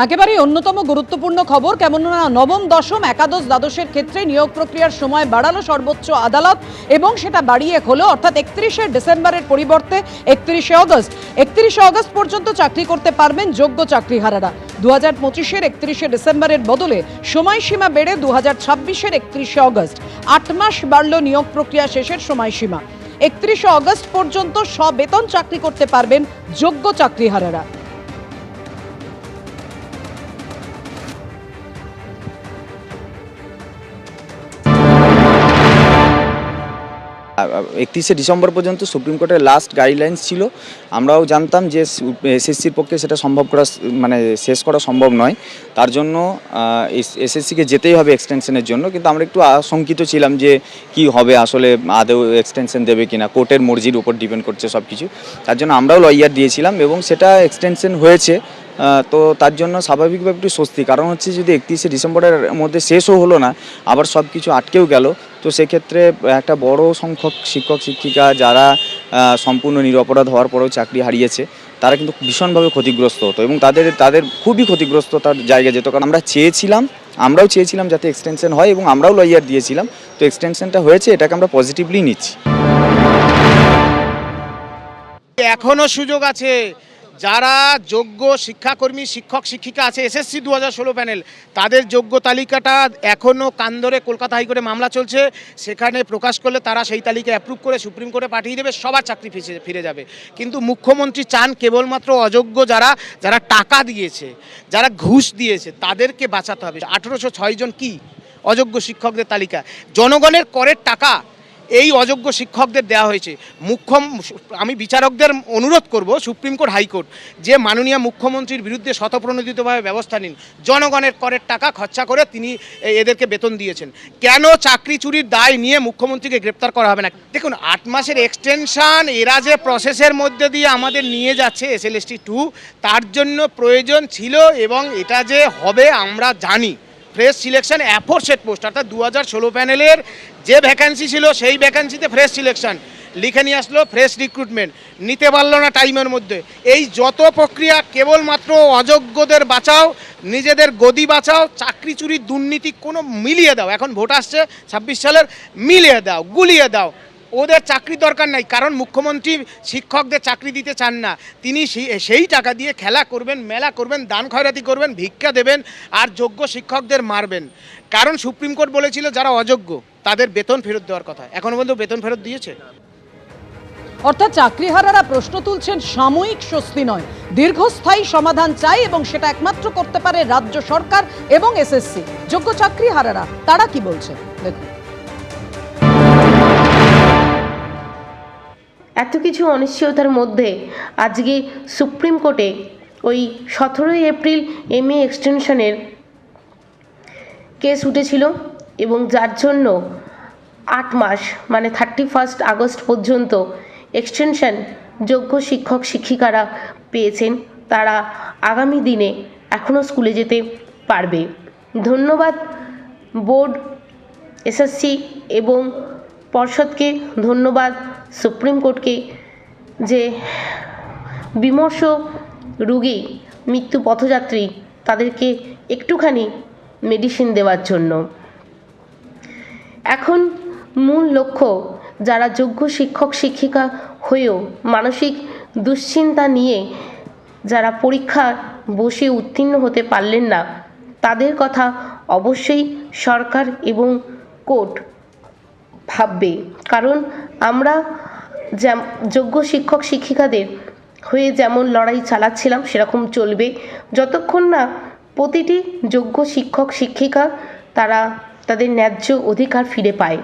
একেবারেই অন্যতম গুরুত্বপূর্ণ খবর, কেননা নবম, দশম, একাদশ, দ্বাদশের ক্ষেত্রে নিয়োগ প্রক্রিয়ার সময় বাড়ালো সর্বোচ্চ আদালত এবং সেটা বাড়িয়ে হলো, অর্থাৎ 31শে ডিসেম্বরের পরিবর্তে 31শে অগস্ট। 31শে অগস্ট পর্যন্ত চাকরি করতে পারবেন যোগ্য চাকরিহারারা। 2025-এর 31শে ডিসেম্বরের বদলে সময়সীমা বেড়ে 2026-এর 31শে অগস্ট। 8 মাস বাড়ল নিয়োগ প্রক্রিয়া শেষের সময়সীমা। 31শে অগস্ট পর্যন্ত সবেতন চাকরি করতে পারবেন যোগ্য চাকরিহারারা। 31শে ডিসেম্বর পর্যন্ত সুপ্রিম কোর্টের লাস্ট গাইডলাইন্স ছিল। আমরাও জানতাম যে এসএসসির পক্ষে সেটা সম্ভব করা, মানে শেষ করা সম্ভব নয়, তার জন্য এসএসসিকে যেতেই হবে এক্সটেনশনের জন্য। কিন্তু আমরা একটু আশঙ্কিত ছিলাম যে কি হবে, আসলে আদৌ এক্সটেনশন দেবে কিনা, কোর্টের মর্জির উপর ডিপেন্ড করছে সব কিছু। তার জন্য আমরাও লয়ার দিয়েছিলাম এবং সেটা এক্সটেনশন হয়েছে। তো তার জন্য স্বাভাবিকভাবে একটু স্বস্তি, কারণ হচ্ছে যদি 31শে ডিসেম্বরের মধ্যে শেষও হলো না, আবার সব কিছু আটকেও গেল, তো সেক্ষেত্রে একটা বড় সংখ্যক শিক্ষক শিক্ষিকা যারা সম্পূর্ণ নিরপরাধ হওয়ার পরেও চাকরি হারিয়েছে, তারা কিন্তু ভীষণভাবে ক্ষতিগ্রস্ত হতো এবং তাদের খুবই ক্ষতিগ্রস্ত তার জায়গা যেত। কারণ আমরাও চেয়েছিলাম যাতে এক্সটেনশন হয় এবং আমরাও লয়ার দিয়েছিলাম, তো এক্সটেনশনটা হয়েছে, এটাকে আমরা পজিটিভলি নিচ্ছি। এখনো সুযোগ আছে, যারা যোগ্য শিক্ষাকর্মী শিক্ষক শিক্ষিকা আছে এসএসসি 2016 প্যানেল, তাদের যোগ্য তালিকাটা এখনও কান ধরে কলকাতা হাইকোর্টে মামলা চলছে, সেখানে প্রকাশ করলে তারা সেই তালিকা অ্যাপ্রুভ করে সুপ্রিম কোর্টে পাঠিয়ে দেবে, সবার চাকরি ফিরে যাবে। কিন্তু মুখ্যমন্ত্রী চান কেবলমাত্র অযোগ্য যারা টাকা দিয়েছে, যারা ঘুষ দিয়েছে, তাদেরকে বাঁচাতে হবে। 1806 জন কি অযোগ্য শিক্ষকদের তালিকা, জনগণের করের টাকা এই অযোগ্য শিক্ষকদের দেওয়া হয়েছে। আমি বিচারকদের অনুরোধ করব, সুপ্রিম কোর্ট হাইকোর্ট, যে মাননীয় মুখ্যমন্ত্রীর বিরুদ্ধে শতপ্রণোদিতভাবে ব্যবস্থা নিন। জনগণের করের টাকা খরচা করে তিনি এদেরকে বেতন দিয়েছেন, কেন চাকরি চুরির দায় নিয়ে মুখ্যমন্ত্রীকে গ্রেপ্তার করা হবে না? দেখুন, 8 মাসের এক্সটেনশন এরা যে প্রসেসের মধ্যে দিয়ে আমাদের নিয়ে যাচ্ছে SLST 2, তার জন্য প্রয়োজন ছিল এবং এটা যে হবে আমরা জানি। ফ্রেশ সিলেকশন অ্যাফোরসেট পোস্ট, অর্থাৎ 2016 প্যানেলের যে ভ্যাকান্সি ছিল সেই ভ্যাকান্সিতে ফ্রেশ সিলেকশন লিখে নিয়ে আসলো, ফ্রেশ রিক্রুটমেন্ট নিতে পারলো না টাইমের মধ্যে। এই যত প্রক্রিয়া কেবলমাত্র অযোগ্যদের বাঁচাও, নিজেদের গদি বাঁচাও, চাকরি চুরির দুর্নীতি কোনো মিলিয়ে দাও। এখন ভোট আসছে 26 সালের, মিলিয়ে দাও, গুলিয়ে দাও, ওদের চাকরি দরকার নাই। কারণ মুখ্যমন্ত্রী শিক্ষকদের চাকরি দিতে চান না, তিনি সেই টাকা দিয়ে খেলা করবেন, মেলা করবেন, দান খয়রাতি করবেন, ভিক্ষা দেবেন আর যোগ্য শিক্ষকদের মারবেন। কারণ সুপ্রিম কোর্ট বলেছিল যারা অযোগ্য তাদের বেতন ফেরত দেওয়ার কথা, এখনো পর্যন্ত বেতন ফেরত দিয়েছে? অর্থাৎ চাকরিহারারা প্রশ্ন তুলছেন, সাময়িক স্বস্তি নয়, দীর্ঘস্থায়ী সমাধান চাই এবং সেটা একমাত্র করতে পারে রাজ্য সরকার এবং এসএসসি। যোগ্য চাকরিহারারা তারা কি বলছে দেখুন। এত কিছু অনিশ্চয়তার মধ্যে আজকে সুপ্রিম কোর্টে ওই 17 এপ্রিল MA এক্সটেনশনের কেস উঠেছিল এবং যার জন্য 8 মাস মানে 31 আগস্ট পর্যন্ত এক্সটেনশন যোগ্য শিক্ষক শিক্ষিকারা পেয়েছেন। তারা আগামী দিনে এখনও স্কুলে যেতে পারবে। ধন্যবাদ বোর্ড, এসএসসি এবং পর্ষদকে, ধন্যবাদ সুপ্রিম কোর্টকে যে বিমর্ষ রোগী, মৃত্যু পথযাত্রী, তাদেরকে একটুখানি মেডিসিন দেওয়ার জন্য। এখন মূল লক্ষ্য, যারা যোগ্য শিক্ষক শিক্ষিকা হয়েও মানসিক দুশ্চিন্তা নিয়ে যারা পরীক্ষা বসে উত্তীর্ণ হতে পারলেন না, তাদের কথা অবশ্যই সরকার এবং কোর্ট ভাববে। কারণ আমরা যোগ্য শিক্ষক শিক্ষিকাদের হয়ে যেমন লড়াই চালাচ্ছিলাম সেরকম চলবে, যতক্ষণ না প্রতিটি যোগ্য শিক্ষক শিক্ষিকা তারা তাদের ন্যায্য অধিকার ফিরে পায়।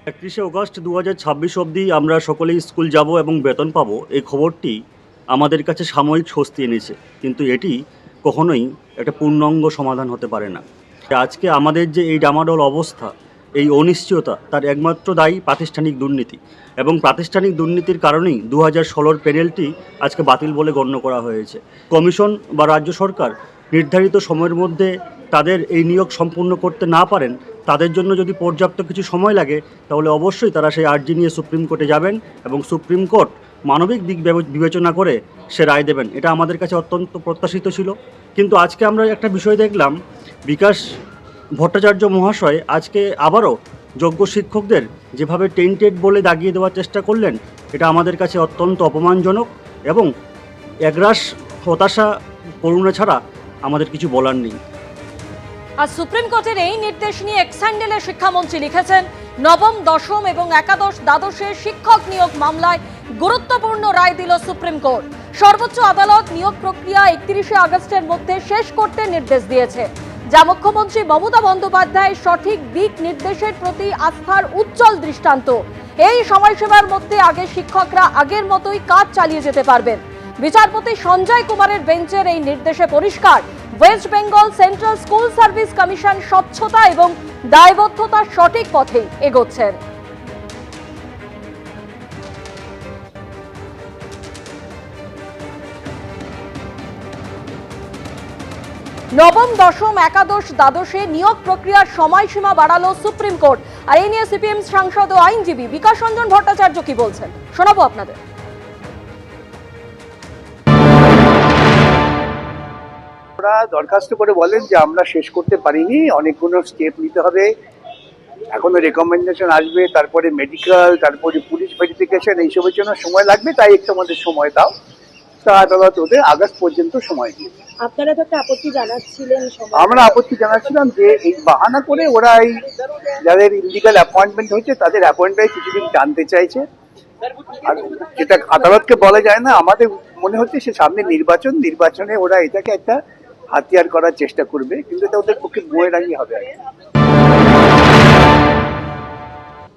31শে অগস্ট 2026 অবধি আমরা সকলেই স্কুল যাব এবং বেতন পাবো, এই খবরটি আমাদের কাছে সাময়িক স্বস্তি এনেছে, কিন্তু এটি কখনোই একটা পূর্ণাঙ্গ সমাধান হতে পারে না। আজকে আমাদের যে এই ডামাডোল অবস্থা, এই অনিশ্চয়তা, তার একমাত্র দায়ী প্রাতিষ্ঠানিক দুর্নীতি এবং প্রাতিষ্ঠানিক দুর্নীতির কারণেই 2016 প্যানেলটি আজকে বাতিল বলে গণ্য করা হয়েছে। কমিশন বা রাজ্য সরকার নির্ধারিত সময়ের মধ্যে তাদের এই নিয়োগ সম্পূর্ণ করতে না পারেন, তাদের জন্য যদি পর্যাপ্ত কিছু সময় লাগে তাহলে অবশ্যই তারা সেই আর্জি নিয়ে সুপ্রিম কোর্টে যাবেন এবং সুপ্রিম কোর্ট মানবিক দিক বিবেচনা করে সে রায় দেবেন, এটা আমাদের কাছে অত্যন্ত প্রত্যাশিত ছিল। কিন্তু আজকে আমরা একটা বিষয় দেখলাম, বিকাশ ভট্টাচার্য মহাশয় আজকে আবারও যোগ্য শিক্ষকদের যেভাবে টেন্টেড বলে দাগিয়ে দেওয়ার চেষ্টা করলেন, এটা আমাদের কাছে অত্যন্ত অপমানজনক এবং একরাশ হতাশা করুণা ছাড়া আমাদের কিছু বলার নেই। আর সুপ্রিম কোর্টের এই নির্দেশ নিয়ে এক্স হ্যান্ডেলে শিক্ষামন্ত্রী লিখেছেন, নবম, দশম এবং একাদশ দ্বাদশের শিক্ষক নিয়োগ মামলায় গুরুত্বপূর্ণ রায় দিল সুপ্রিম কোর্ট। সর্বোচ্চ আদালত নিয়োগ প্রক্রিয়া 31শে আগস্টের মধ্যে শেষ করতে নির্দেশ দিয়েছে, যা মুখ্যমন্ত্রী মমতা বন্দ্যোপাধ্যায়ের সঠিক দিক নির্দেশের প্রতি আস্থার উজ্জ্বল দৃষ্টান্ত। এই সময়সীমার মধ্যে আগে শিক্ষকরা আগের মতোই কাজ চালিয়ে যেতে পারবেন। বিচারপতি সঞ্জয় কুমারের বেঞ্চের এই নির্দেশে পরিষ্কার, West Bengal central school service commission স্বচ্ছতা এবং দায়বদ্ধতার সঠিক পথেই এগোচ্ছেন। নবম, দশম, একাদশ, দ্বাদশে নিয়োগ প্রক্রিয়ার সময়সীমা বাড়ালো সুপ্রিম কোর্ট। আর এই নিয়ে সিপিএম সাংসদ ও আইনজীবী বিকাশ রঞ্জন ভট্টাচার্য কি বলছেন শোনাবো আপনাদের। ওরা দরখাস্ত করে বলেন যে আমরা শেষ করতে পারিনি, অনেকগুলো স্টেপ নিতে হবে, এখনো রেকমেন্ডেশন আসবে, তারপরে মেডিকেল, তারপরে পুলিশ ভেরিফিকেশন, এইসবের জন্য সময় লাগবে, তাই একটু আমাদের সময় দাও। তা আদালত ওদের আগস্ট পর্যন্ত সময় দিয়েছে। আপনারা তো একটা আপত্তি জানাচ্ছিলেন। আমরা আপত্তি জানাচ্ছিলাম যে এই বাহানা করে ওরা এই যাদের ইলিগাল অ্যাপয়েন্টমেন্ট হয়েছে তাদের অ্যাপয়েন্টমেন্ট কিছুদিন টানতে চাইছে, আর যেটা আদালতকে বলা যায় না। আমাদের মনে হচ্ছে সে সামনে নির্বাচনে ওরা এটাকে একটা হাতিয়ার করার চেষ্টা করবে, কিন্তু এটা ওদের পক্ষে বইয়েরানি হবে।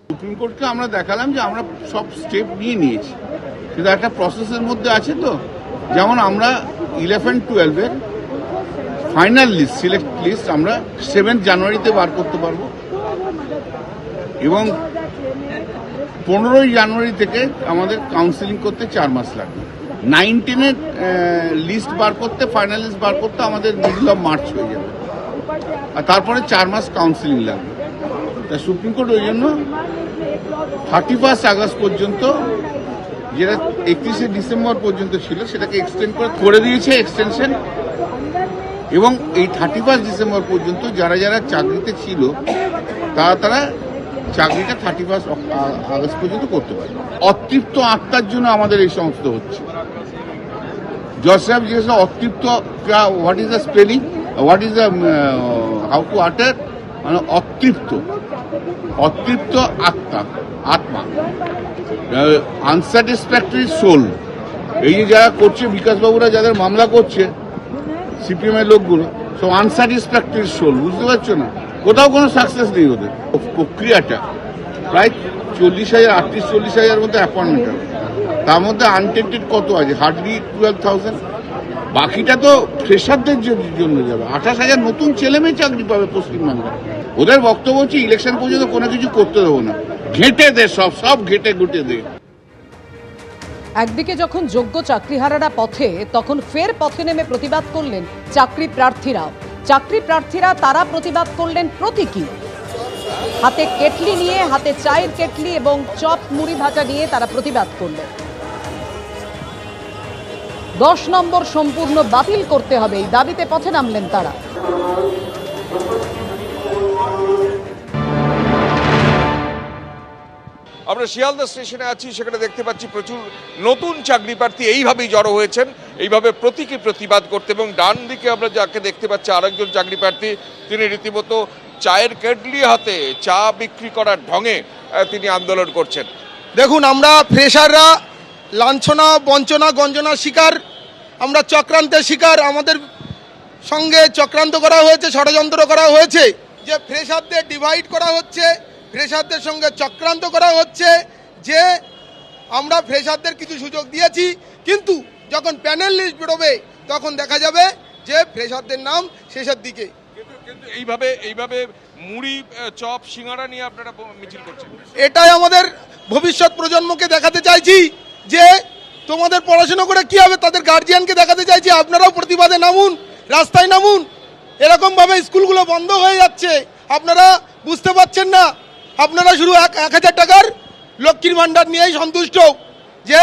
সুপ্রিম কোর্টকে আমরা দেখালাম যে আমরা সব স্টেপ নিয়ে নিয়েছি, কিন্তু একটা প্রসেসের মধ্যে আছে। তো যেমন আমরা 11-12-এর ফাইনাল লিস্ট, সিলেক্ট লিস্ট আমরা 7 জানুয়ারিতে বার করতে পারবো, এবং 15 জানুয়ারি থেকে আমাদের কাউন্সিলিং করতে 4 মাস লাগবে। 19-এর লিস্ট বার করতে, ফাইনাল লিস্ট বার করতে আমাদের মিডল অফ মার্চ হয়ে যাবে, আর তারপরে 4 মাস কাউন্সিলিং লাগবে। তা সুপ্রিম কোর্ট ওই জন্য 31 আগস্ট পর্যন্ত, যেটা 31শে ডিসেম্বর পর্যন্ত ছিল, সেটাকে এক্সটেন্ড করে দিয়েছে এক্সটেনশন। এবং এই 31 ডিসেম্বর পর্যন্ত যারা যারা চাকরিতে ছিল তারা চাকরিটা 31 আগস্ট পর্যন্ত করতে পারে। অতৃপ্ত আত্মার জন্য আমাদের এই সমস্ত হচ্ছে। জজ সাহেব জিজ্ঞেস অতৃপ্ত, what is the spelling, what is the how to আটার, মানে অতৃপ্ত আত্মা, আনস্যাটিসফ্যাক্টরি সোল। এই যে যারা করছে, বিকাশবাবুরা যাদের মামলা করছে, সিপিএম এর লোকগুলো, সব আনস্যাটিসফ্যাক্টরি সোল, বুঝতে পারছো না? কোথাও কোনো সাকসেস নেই ওদের। প্রক্রিয়াটা প্রায় 40,000 মতো অ্যাপয়েন্টমেন্ট হবে, তার মধ্যে আনটেন্টেড কত আছে? হার্ডলি 12,000। বাকিটা তো ফ্রেশারদের জন্য যাবে। 28,000 নতুন ছেলে মেয়ে চাকরি পাবে পশ্চিমবাংলায়। ওদের বক্তব্য হচ্ছে ইলেকশন পর্যন্ত কোনো কিছু করতে দেবো না, ঘেঁটে দে, সব ঘেঁটে ঘুটে দে। একদিকে যখন যোগ্য চাকরিহারারা পথে, তখন ফের পথে নেমে প্রতিবাদ করলেন চাকরি প্রার্থীরা। তারা প্রতিবাদ করলেন প্রতীকী হাতে কেটলি নিয়ে, হাতে চায়ের কেটলি এবং চপ মুড়ি ভাজা নিয়ে তারা প্রতিবাদ করলেন। 10 নম্বর সম্পূর্ণ বাতিল করতে হবে, এই দাবিতে পথে নামলেন তারা। আমরা শিয়ালদা স্টেশনে আছি, সেখানে দেখতে পাচ্ছি প্রচুর নতুন চাকরি প্রার্থী এইভাবেই জড়ো হয়েছেন, এইভাবে প্রতীকী প্রতিবাদ করতে। এবং ডান দিকে আমরা যাকে দেখতে পাচ্ছি আরেকজন চাকরি প্রার্থী, তিনি রীতিমতো চায়ের কেটলি হাতে চা বিক্রি করার ঢঙে তিনি আন্দোলন করছেন। দেখুন, আমরা ফ্রেশাররা লাঞ্ছনা, বঞ্চনা, গঞ্জনার শিকার, আমরা চক্রান্তের শিকার। আমাদের সঙ্গে চক্রান্ত করা হয়েছে, ষড়যন্ত্র করা হয়েছে, যে ফ্রেশারদের ডিভাইড করা হচ্ছে, ফ্রেশারদের সঙ্গে চক্রান্ত করা হচ্ছে, যে আমরা ফ্রেশারদের কিছু সুযোগ দিয়েছি, কিন্তু যখন প্যানেল লিস্ট বেরোবে তখন দেখা যাবে যে ফ্রেশারদের নাম শেষের দিকে। কিন্তু এইভাবে মুড়ি, চপ, সিঙ্গারা নিয়ে আপনারা মিছিল করছেন, এটাই আমাদের ভবিষ্যৎ প্রজন্মকে দেখাতে চাইছি যে তোমাদের পড়াশোনা করে কি হবে, তাদের গার্জিয়ানকে দেখাতে চাইছি আপনারাও প্রতিবাদে নামুন, রাস্তায় নামুন। এরকমভাবে স্কুলগুলো বন্ধ হয়ে যাচ্ছে, আপনারা বুঝতে পারছেন না। আপনারা শুধু 1,000 টাকার লক্ষ্মীর ভাণ্ডার নিয়েই সন্তুষ্ট, যে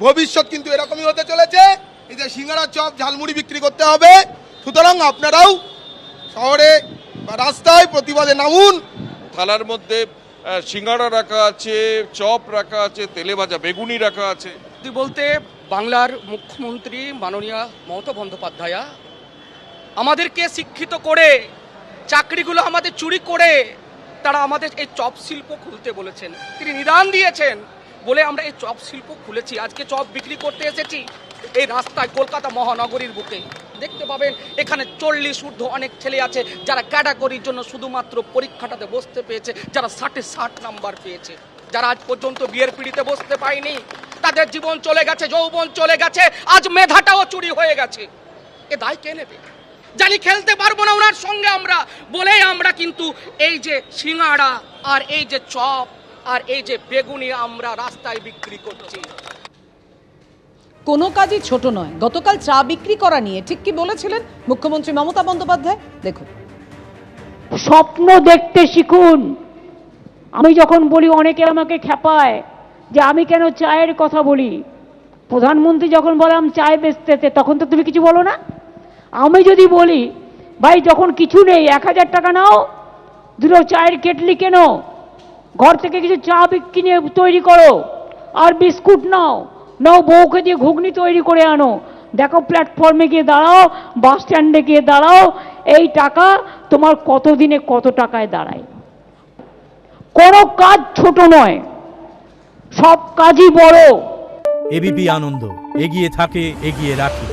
ভবিষ্যৎ কিন্তু এরকমই হতে চলেছে। এই যে সিঙ্গারা চপ ঝালমুড়ি বিক্রি করতে হবে, সুতরাং আপনারাও শহরে বা রাস্তায় প্রতিবাদে নামুন। থালার মধ্যে সিঙ্গাড়া রাখা আছে, চপ রাখা আছে, তেলে ভাজা বেগুনি রাখা আছে। সত্যি বলতে বাংলার মুখ্যমন্ত্রী মাননীয় মমতা বন্দ্যোপাধ্যায় আমাদেরকে শিক্ষিত করে, চাকরিগুলো আমাদের চুরি করে তারা আমাদের এই চপ শিল্প খুলতে বলেছেন। তিনি নিদান দিয়েছেন বলে আমরা এই চপ শিল্প খুলেছি। আজকে চপ বিক্রি করতে এসেছি এই রাস্তায়, কলকাতা মহানগরীর বুকে। দেখতে পাবেন এখানে 40 ঊর্ধ্ব অনেক ছেলে আছে যারা ক্যাটাগরির জন্য শুধুমাত্র পরীক্ষাটাতে বসতে পেয়েছে, যারা 60 নাম্বার পেয়েছে, যারা আজ পর্যন্ত বিয়ের পিড়িতে বসতে পায়নি। তাদের জীবন চলে গেছে, যৌবন চলে গেছে, আজ মেধাটাও চুরি হয়ে গেছে। এ দায় কে নেবে? জানি খেলতে পারবো না ওনার সঙ্গে আমরা বলেই আমরা কিন্তু এই যে সিঙ্গাড়া আর এই যে চপ আর এই যে বেগুনি আমরা রাস্তায় বিক্রি করছি। কোনো কাজই ছোট নয়। গতকাল চা বিক্রি করা নিয়ে ঠিক কি বলেছিলেন মুখ্যমন্ত্রী মমতা বন্দ্যোপাধ্যায়, দেখুন। স্বপ্ন দেখতে শিখুন। আমি যখন বলি অনেকে আমাকে খেপায় যে আমি কেন চায়ের কথা বলি। প্রধানমন্ত্রী যখন বললাম চায় বেচতেছে তখন তো তুমি কিছু বলো না। আমি যদি বলি ভাই যখন কিছু নেই 1000 টাকা নাও, দুটো চায়ের কেটলি কেনো, ঘর থেকে কিছু চা কিনে তৈরি করো, আর বিস্কুট নাও, বউকে দিয়ে ঘুগনি তৈরি করে আনো, দেখো প্ল্যাটফর্মে গিয়ে দাঁড়াও, বাস স্ট্যান্ডে গিয়ে দাঁড়াও, এই টাকা তোমার কত দিনে কত টাকায় দাঁড়ায়। কোনো কাজ ছোট নয়, সব কাজই বড়। এবিপি আনন্দ, এগিয়ে থাকে, এগিয়ে রাখে।